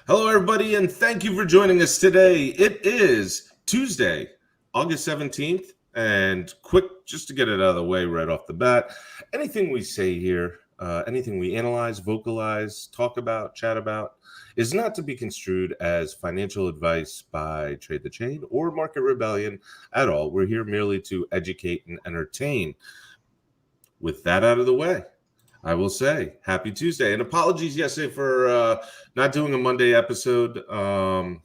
Hello, everybody, and thank you for joining us today. It is Tuesday, August 17th, and quick, just to get it out of the way right off the bat, anything we say here, anything we analyze, vocalize, talk about, chat about, is not to be construed as financial advice by Trade the Chain or Market Rebellion at all. We're here merely to educate and entertain. With that out of the way, I will say happy Tuesday, and apologies yesterday for not doing a Monday episode. The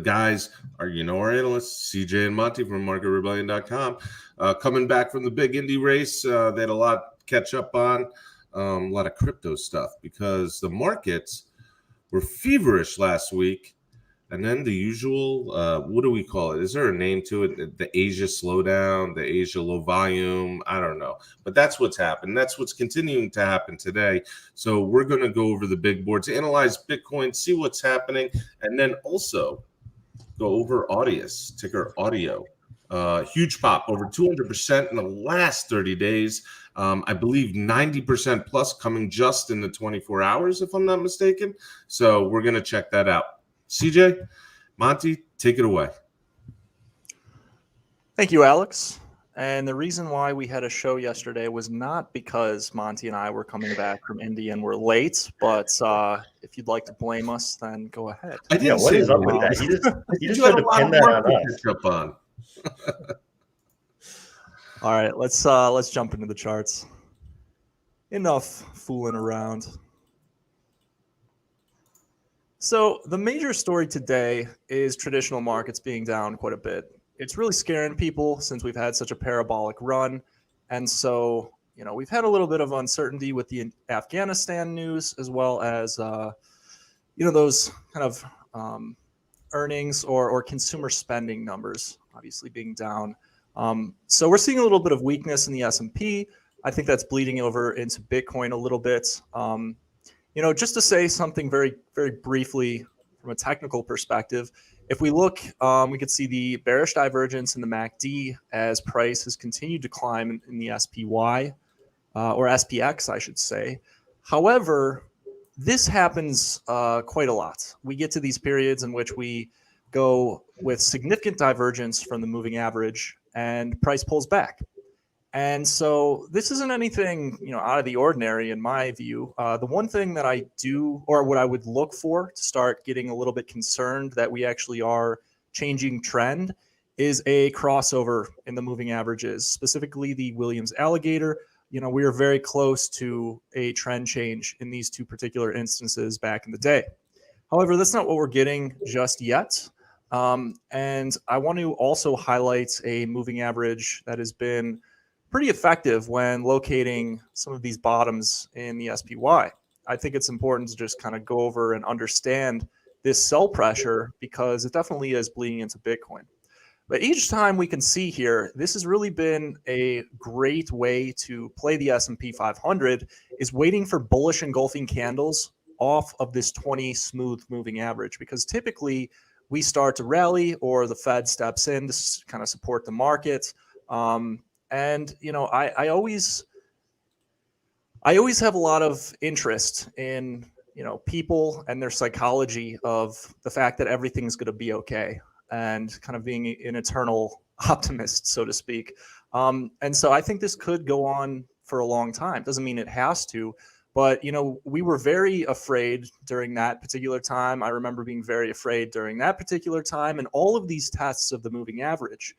guys are, our analysts, CJ and Monty from MarketRebellion.com, coming back from the big Indy race. They had a lot to catch up on, a lot of crypto stuff because the markets were feverish last week. And then the usual, what do we call it? Is there a name to it? The Asia slowdown, the Asia low volume. I don't know. But that's what's happened. That's what's continuing to happen today. So we're going to go over the big boards, analyze Bitcoin, see what's happening, and then also go over AUDIUS, ticker audio. Huge pop, over 200% in the last 30 days. I believe 90% plus coming just in the 24 hours, if I'm not mistaken. So we're going to check that out. CJ, Monty, take it away. Thank you, Alex. And the reason why we had a show yesterday was not because Monty and I were coming back from Indy and we're late, but if you'd like to blame us, then go ahead. I didn't what is up with that? You just tried to pin that on us. All right, let's jump into the charts. Enough fooling around. So the major story today is traditional markets being down quite a bit. It's really scaring people since we've had such a parabolic run. And so, we've had a little bit of uncertainty with the Afghanistan news, as well as, those kind of earnings or consumer spending numbers obviously being down. So we're seeing a little bit of weakness in the S&P. I think that's bleeding over into Bitcoin a little bit. Just to say something very, very briefly from a technical perspective, if we look, we could see the bearish divergence in the MACD as price has continued to climb in the SPY or SPX, I should say. However, this happens quite a lot. We get to these periods in which we go with significant divergence from the moving average and price pulls back. And so this isn't anything, out of the ordinary in my view. The one thing that I do, or what I would look for to start getting a little bit concerned that we actually are changing trend, is a crossover in the moving averages, specifically the Williams alligator. We are very close to a trend change in these two particular instances back in the day. However, that's not what we're getting just yet. And I want to also highlight a moving average that has been pretty effective when locating some of these bottoms in the SPY. I think it's important to just kind of go over and understand this sell pressure because it definitely is bleeding into Bitcoin. But each time we can see here, this has really been a great way to play the S&P 500 is waiting for bullish engulfing candles off of this 20 smooth moving average, because typically we start to rally or the Fed steps in to kind of support the market. And, I always have a lot of interest in, people and their psychology of the fact that everything's going to be okay and kind of being an eternal optimist, so to speak. And so I think this could go on for a long time. Doesn't mean it has to, but, we were very afraid during that particular time. I remember being very afraid during that particular time and all of these tests of the moving average.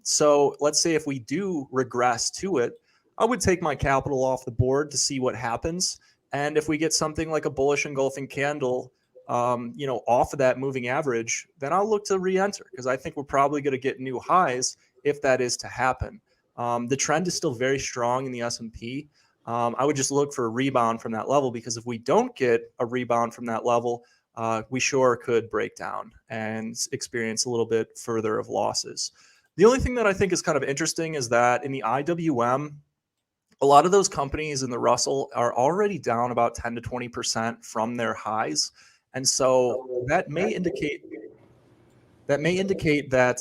So let's say if we do regress to it, I would take my capital off the board to see what happens. And if we get something like a bullish engulfing candle, off of that moving average, then I'll look to re-enter because I think we're probably going to get new highs if that is to happen. The trend is still very strong in the S&P. I would just look for a rebound from that level because if we don't get a rebound from that level, we sure could break down and experience a little bit further of losses. The only thing that I think is kind of interesting is that in the IWM, a lot of those companies in the Russell are already down about 10 to 20% from their highs. And so that may indicate that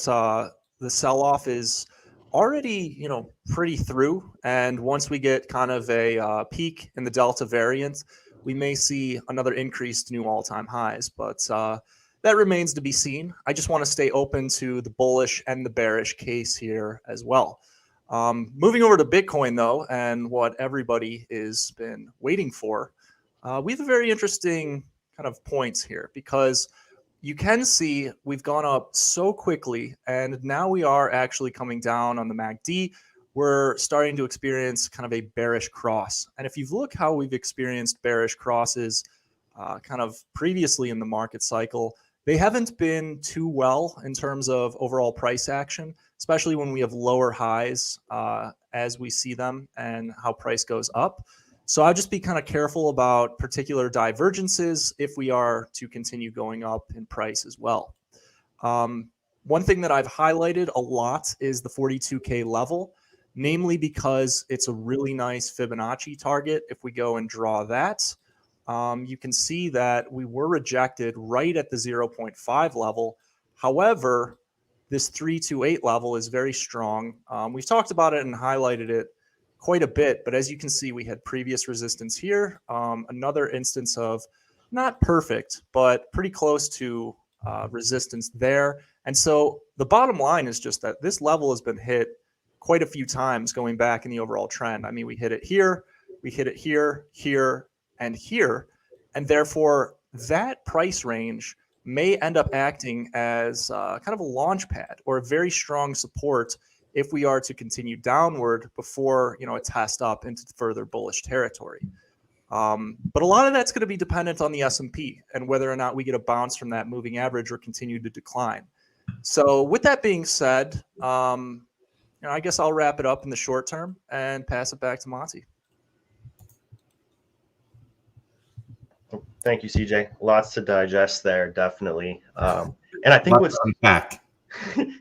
the sell-off is already, pretty through. And once we get kind of a peak in the Delta variant, we may see another increase to new all-time highs, but that remains to be seen. I just want to stay open to the bullish and the bearish case here as well. Moving over to Bitcoin, though, and what everybody has been waiting for, we have a very interesting kind of points here, because you can see we've gone up so quickly, and now we are actually coming down on the MACD. We're starting to experience kind of a bearish cross. And if you look how we've experienced bearish crosses kind of previously in the market cycle, they haven't been too well in terms of overall price action, especially when we have lower highs as we see them and how price goes up. So I'll just be kind of careful about particular divergences if we are to continue going up in price as well. One thing that I've highlighted a lot is the 42K level, namely because it's a really nice Fibonacci target. If we go and draw that, you can see that we were rejected right at the 0.5 level. However, this 328 level is very strong. We've talked about it and highlighted it quite a bit, but as you can see, we had previous resistance here. Another instance of not perfect, but pretty close to resistance there. And so the bottom line is just that this level has been hit quite a few times going back in the overall trend. I mean, we hit it here, we hit it here, here, and here. And therefore, that price range may end up acting as kind of a launch pad or a very strong support if we are to continue downward before, you know, a test up into further bullish territory. But a lot of that's going to be dependent on the S&P and whether or not we get a bounce from that moving average or continue to decline. So with that being said, you know, I guess I'll wrap it up in the short term and pass it back to Monty. Thank you, CJ. Lots to digest there, definitely. And I think what's unpack.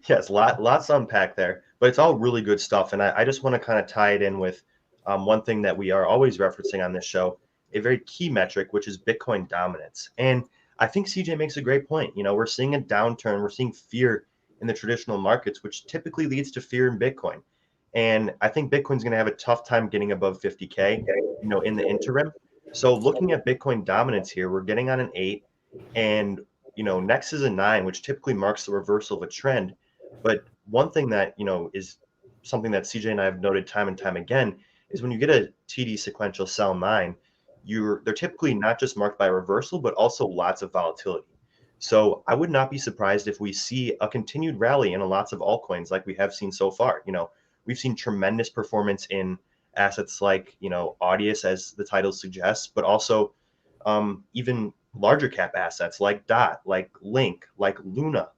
Yes, lots to unpack there, but it's all really good stuff. And I just want to kind of tie it in with one thing that we are always referencing on this show, a very key metric, which is Bitcoin dominance. And I think CJ makes a great point. You know, we're seeing a downturn, we're seeing fear in the traditional markets, which typically leads to fear in Bitcoin. And I think Bitcoin's going to have a tough time getting above 50K, you know, in the interim. So looking at Bitcoin dominance here, we're getting on an 8, and you know, next is a 9, which typically marks the reversal of a trend. But one thing that, you know, is something that CJ and I have noted time and time again is when you get a TD sequential sell 9, they're typically not just marked by a reversal, but also lots of volatility. So I would not be surprised if we see a continued rally in lots of altcoins like we have seen so far. You know, we've seen tremendous performance in assets like, you know, AUDIUS, as the title suggests, but also even larger cap assets like DOT, like Link, like Luna,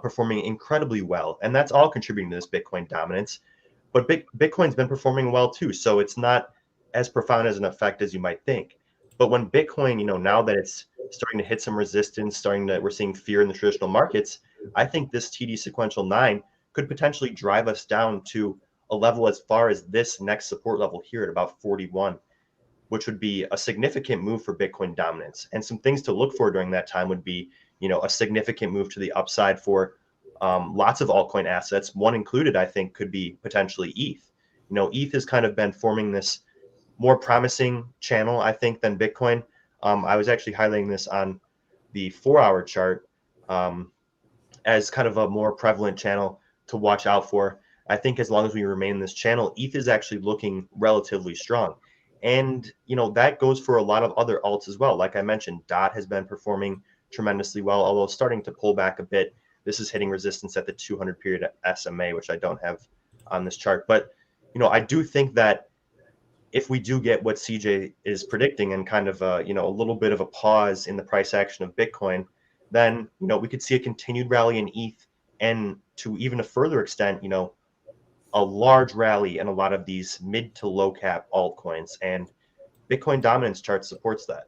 performing incredibly well. And that's all contributing to this Bitcoin dominance. But Bitcoin's been performing well too. So it's not as profound as an effect as you might think. But when Bitcoin, you know, now that it's starting to hit some resistance, we're seeing fear in the traditional markets, I think this TD sequential 9 could potentially drive us down to a level as far as this next support level here at about 41, which would be a significant move for Bitcoin dominance. And some things to look for during that time would be, you know, a significant move to the upside for lots of altcoin assets. One included, I think, could be potentially ETH. You know, ETH has kind of been forming this more promising channel, I think, than Bitcoin. I was actually highlighting this on the 4-hour chart as kind of a more prevalent channel to watch out for. I think as long as we remain in this channel, ETH is actually looking relatively strong. And, you know, that goes for a lot of other alts as well. Like I mentioned, DOT has been performing tremendously well, although starting to pull back a bit. This is hitting resistance at the 200 period SMA, which I don't have on this chart. But, you know, I do think that if we do get what CJ is predicting and kind of, you know, a little bit of a pause in the price action of Bitcoin, then, you know, we could see a continued rally in ETH, and to even a further extent, you know, a large rally in a lot of these mid to low cap altcoins, and Bitcoin dominance chart supports that.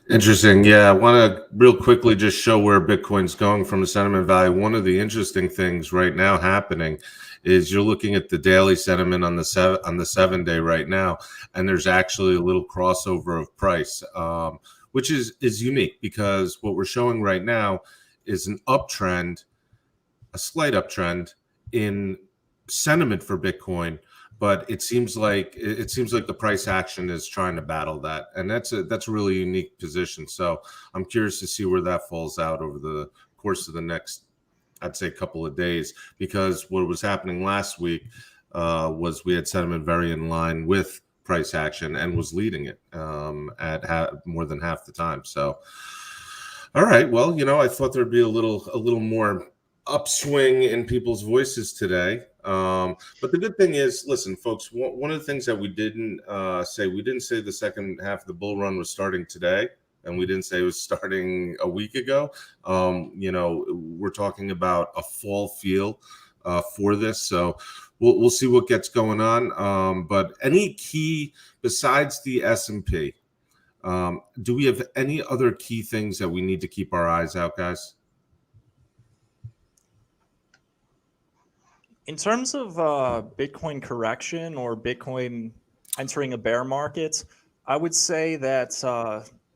Interesting. Yeah, I want to real quickly just show where Bitcoin's going from a sentiment value. One of the interesting things right now happening is you're looking at the daily sentiment on the 7-day right now, and there's actually a little crossover of price, which is unique, because what we're showing right now is an uptrend, a slight uptrend in sentiment for Bitcoin, but it seems like the price action is trying to battle that, and that's a really unique position. So I'm curious to see where that falls out over the course of the next, I'd say, couple of days, because what was happening last week was we had sentiment very in line with price action and was leading it at more than half the time. So, all right, well, I thought there'd be a little more upswing in people's voices today. But the good thing is, listen, folks, one of the things that we didn't say the second half of the bull run was starting today, and we didn't say it was starting a week ago. We're talking about a fall feel for this, so we'll see what gets going on. But any key besides the S&P? Do we have any other key things that we need to keep our eyes out, guys? In terms of Bitcoin correction or Bitcoin entering a bear market, I would say that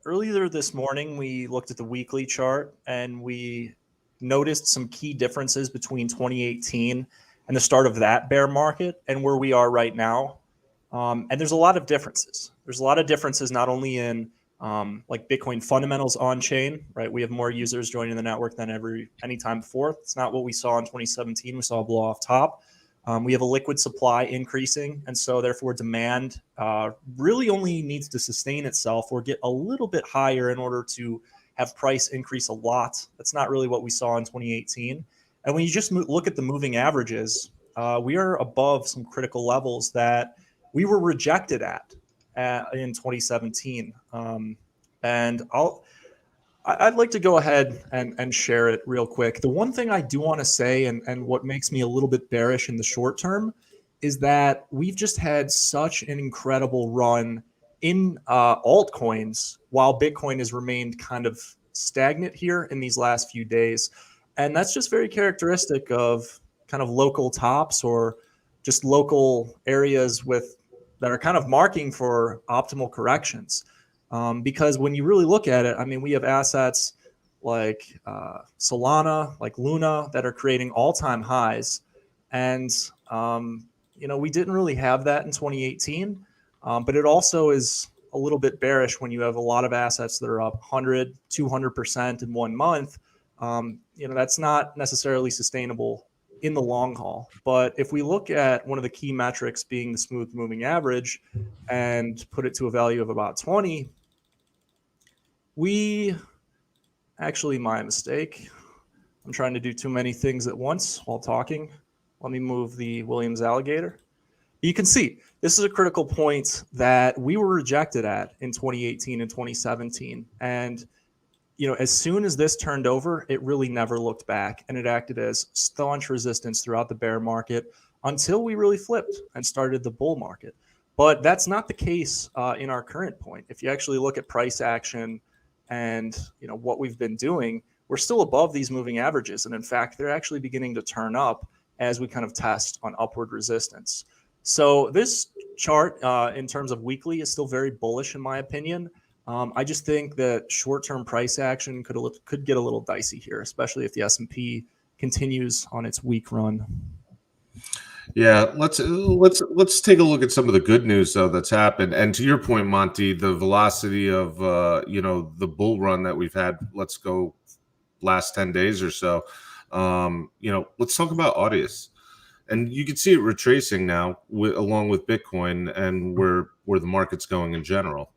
earlier this morning we looked at the weekly chart and we noticed some key differences between 2018 and the start of that bear market and where we are right now. And there's a lot of differences. There's a lot of differences not only in like Bitcoin fundamentals on chain, right? We have more users joining the network than any time before. It's not what we saw in 2017. We saw a blow off top. We have a liquid supply increasing, and so therefore demand really only needs to sustain itself or get a little bit higher in order to have price increase a lot. That's not really what we saw in 2018. And when you just look at the moving averages, we are above some critical levels that we were rejected at in 2017. And I'd like to go ahead and share it real quick. The one thing I do want to say, and what makes me a little bit bearish in the short term, is that we've just had such an incredible run in altcoins while Bitcoin has remained kind of stagnant here in these last few days. And that's just very characteristic of kind of local tops or just local areas that are kind of marking for optimal corrections. Because when you really look at it, I mean, we have assets like Solana, like Luna, that are creating all-time highs. And, we didn't really have that in 2018. But it also is a little bit bearish when you have a lot of assets that are up 100, 200% in 1 month. That's not necessarily sustainable in the long haul. But if we look at one of the key metrics being the smooth moving average and put it to a value of about 20, my mistake. I'm trying to do too many things at once while talking. Let me move the Williams alligator. You can see this is a critical point that we were rejected at in 2018 and 2017. And as soon as this turned over, it really never looked back, and it acted as staunch resistance throughout the bear market until we really flipped and started the bull market. But that's not the case in our current point. If you actually look at price action and what we've been doing, we're still above these moving averages, and in fact, they're actually beginning to turn up as we kind of test on upward resistance. So this chart, in terms of weekly, is still very bullish in my opinion. I just think that short-term price action could get a little dicey here, especially if the S&P continues on its weak run. Yeah, let's take a look at some of the good news though that's happened. And to your point, Monty, the velocity of the bull run that we've had, let's go last 10 days or so. Let's talk about AUDIUS. And you can see it retracing now along with Bitcoin and where the market's going in general.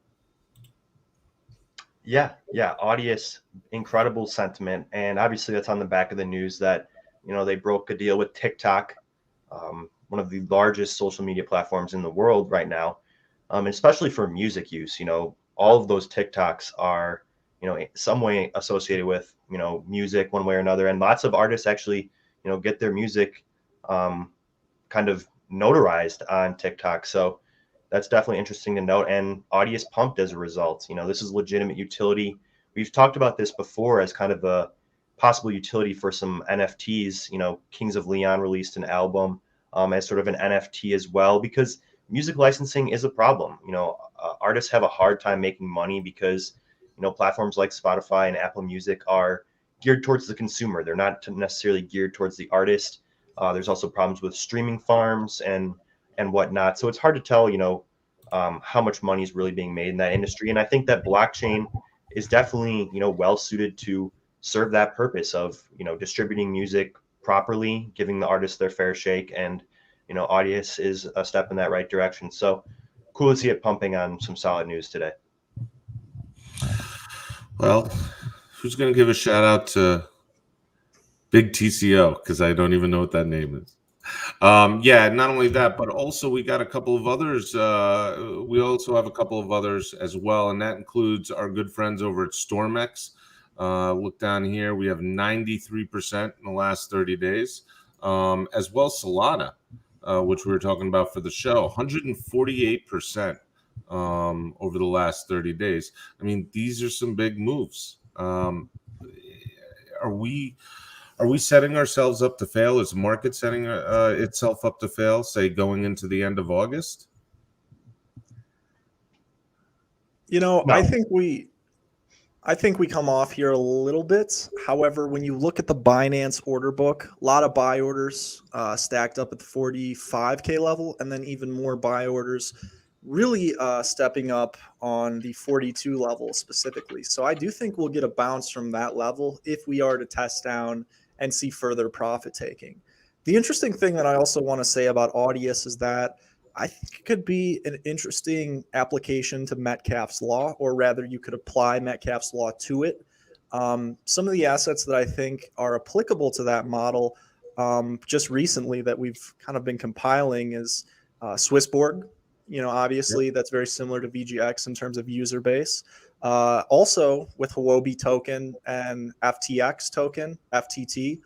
Yeah. AUDIUS, incredible sentiment. And obviously that's on the back of the news that, they broke a deal with TikTok, one of the largest social media platforms in the world right now, especially for music use. All of those TikToks are, in some way associated with, music one way or another. And lots of artists actually, get their music kind of notarized on TikTok. So that's definitely interesting to note. And AUDIUS pumped as a result. This is legitimate utility. We've talked about this before as kind of a possible utility for some NFTs. Kings of Leon released an album as sort of an NFT as well, because music licensing is a problem. Artists have a hard time making money because, platforms like Spotify and Apple Music are geared towards the consumer. They're not necessarily geared towards the artist. There's also problems with streaming farms and and whatnot. So it's hard to tell, how much money is really being made in that industry. And I think that blockchain is definitely, well suited to serve that purpose of, distributing music properly, giving the artists their fair shake. And, Audius is a step in that right direction. So cool to see it pumping on some solid news today. Well, who's going to give a shout out to Big TCO? Because I don't even know what that name is. Yeah, not only that, but also we got a couple of others. We also have a couple of others as well, and that includes our good friends over at StormX. Look down here, we have 93% in the last 30 days, as well as Solana, which we were talking about for the show, 148% over the last 30 days. I mean, these are some big moves. Are we setting ourselves up to fail? Is the market setting itself up to fail, say, going into the end of August? No. I think we come off here a little bit. However, when you look at the Binance order book, a lot of buy orders stacked up at the 45K level, and then even more buy orders really stepping up on the 42 level specifically. So I do think we'll get a bounce from that level if we are to test down and see further profit taking. The interesting thing that I also want to say about Audius is that I think it could be an interesting application to Metcalfe's law, or rather you could apply Metcalfe's law to it. Some of the assets that I think are applicable to that model just recently that we've kind of been compiling is Swissborg. Obviously that's very similar to VGX in terms of user base. Also with Huobi token and FTX token, FTT,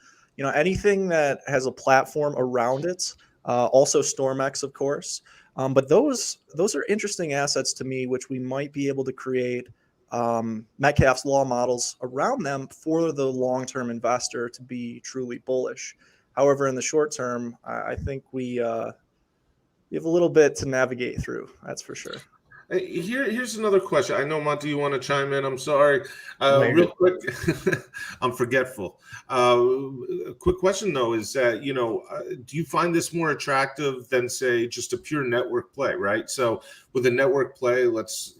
anything that has a platform around it. Also StormX, of course. But those are interesting assets to me, which we might be able to create Metcalfe's law models around them for the long-term investor to be truly bullish. However, in the short term, I think we have a little bit to navigate through. That's for sure. Here's another question. I know, Monty, you want to chime in. I'm sorry. Real quick, I'm forgetful. A quick question, though, is that, do you find this more attractive than, say, just a pure network play, right? So with a network play, let's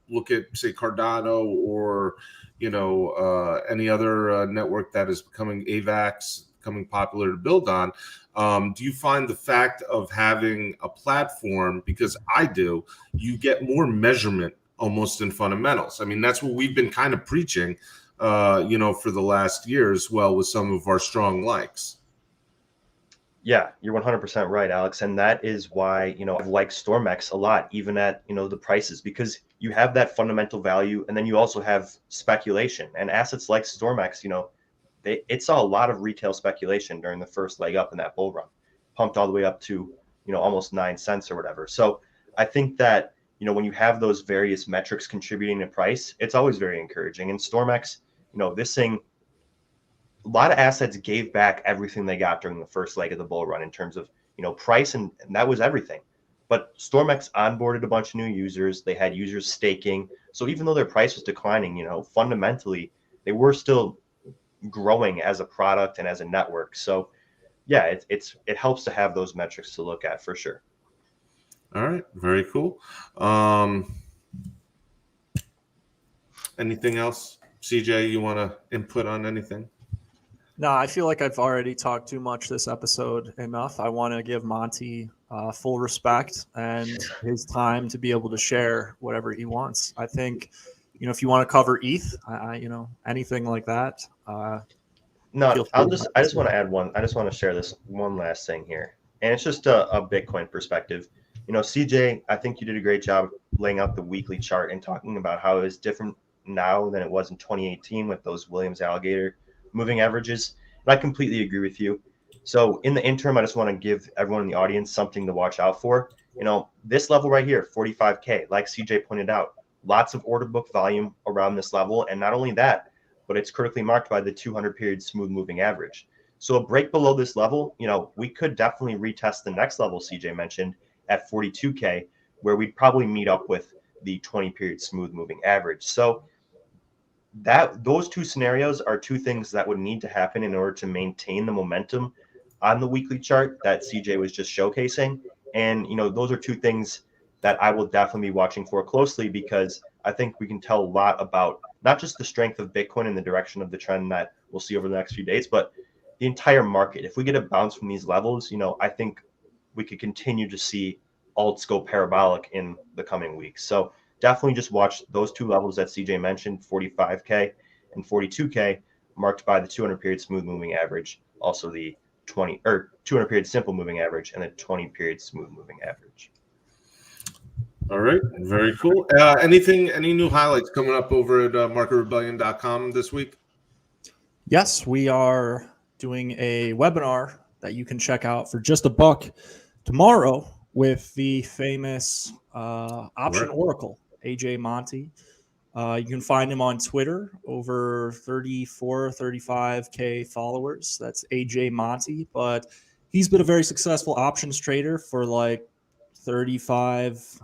look at, say, Cardano or, any other network that is becoming AVAX, becoming popular to build on. Do you find the fact of having a platform, because I do, you get more measurement almost in fundamentals? I mean, that's what we've been kind of preaching, for the last year as well with some of our strong likes. Yeah, you're 100% right, Alex. And that is why, I've liked StormX a lot, even at, the prices, because you have that fundamental value. And then you also have speculation, and assets like StormX, it saw a lot of retail speculation during the first leg up in that bull run, pumped all the way up to, almost 9 cents or whatever. So I think that, when you have those various metrics contributing to price, it's always very encouraging. And StormX, this thing, a lot of assets gave back everything they got during the first leg of the bull run in terms of, price, and that was everything. But StormX onboarded a bunch of new users. They had users staking. So even though their price was declining, fundamentally, they were still growing as a product and as a network. So yeah, it helps to have those metrics to look at for sure. All right, very cool. Anything else, CJ, you want to input on anything? No, I feel like I've already talked too much this episode enough. I want to give Monty full respect and his time to be able to share whatever he wants. I think, if you want to cover ETH, anything like that. No, I just want to add one. I just want to share this one last thing here. And it's just a Bitcoin perspective. CJ, I think you did a great job laying out the weekly chart and talking about how it is different now than it was in 2018 with those Williams Alligator moving averages. And I completely agree with you. So in the interim, I just want to give everyone in the audience something to watch out for. This level right here, 45K, like CJ pointed out, lots of order book volume around this level. And not only that, but it's critically marked by the 200 period smooth moving average. So a break below this level, we could definitely retest the next level CJ mentioned at 42K, where we'd probably meet up with the 20 period smooth moving average. So those two scenarios are two things that would need to happen in order to maintain the momentum on the weekly chart that CJ was just showcasing. And, those are two things that I will definitely be watching for closely, because I think we can tell a lot about not just the strength of Bitcoin and the direction of the trend that we'll see over the next few days, but the entire market. If we get a bounce from these levels, I think we could continue to see alts go parabolic in the coming weeks. So definitely just watch those two levels that CJ mentioned, 45K and 42K, marked by the 200 period smooth moving average, also the 200 period simple moving average, and the 20 period smooth moving average. All right, very cool. Any new highlights coming up over at marketrebellion.com this week? Yes, we are doing a webinar that you can check out for just $1 tomorrow with the famous option oracle, AJ Monty. You can find him on Twitter, over 35K followers. That's AJ Monty. But he's been a very successful options trader for like 35,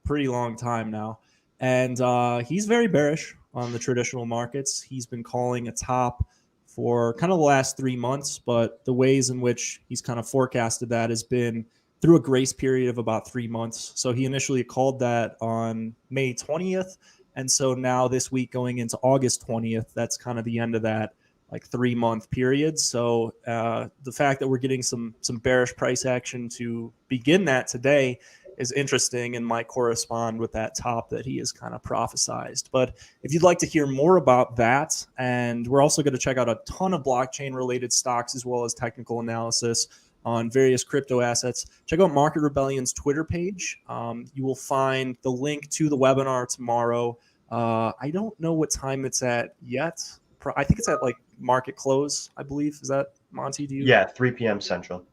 pretty long time now. And he's very bearish on the traditional markets. He's been calling a top for kind of the last 3 months, but the ways in which he's kind of forecasted that has been through a grace period of about 3 months. So he initially called that on May 20th. And so now this week going into August 20th, that's kind of the end of that like 3 month period. So the fact that we're getting some bearish price action to begin that today is interesting and might correspond with that top that he has kind of prophesized. But if you'd like to hear more about that, and we're also going to check out a ton of blockchain related stocks as well as technical analysis on various crypto assets, check out Market Rebellion's Twitter page. You will find the link to the webinar tomorrow. I don't know what time it's at yet. I think it's at like market close, I believe. Is that, Monty? Do you? Yeah, 3 p.m. Central.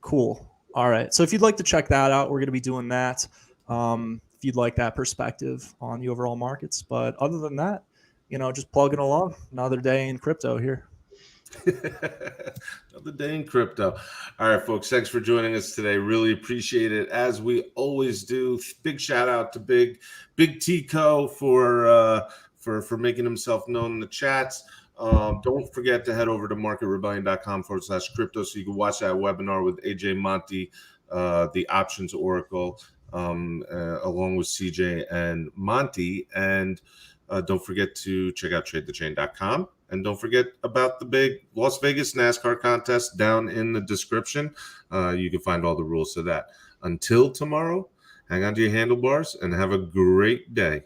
Cool. All right. So if you'd like to check that out, we're going to be doing that. If you'd like that perspective on the overall markets. But other than that, just plugging along. Another day in crypto here. Another day in crypto. All right, folks. Thanks for joining us today. Really appreciate it, as we always do. Big shout out to Big Tico for making himself known in the chats. Don't forget to head over to marketrebellion.com/crypto so you can watch that webinar with AJ Monty, the options oracle, along with CJ and Monty. And don't forget to check out tradethechain.com. And don't forget about the big Las Vegas NASCAR contest down in the description. You can find all the rules to that. Until tomorrow, hang on to your handlebars and have a great day.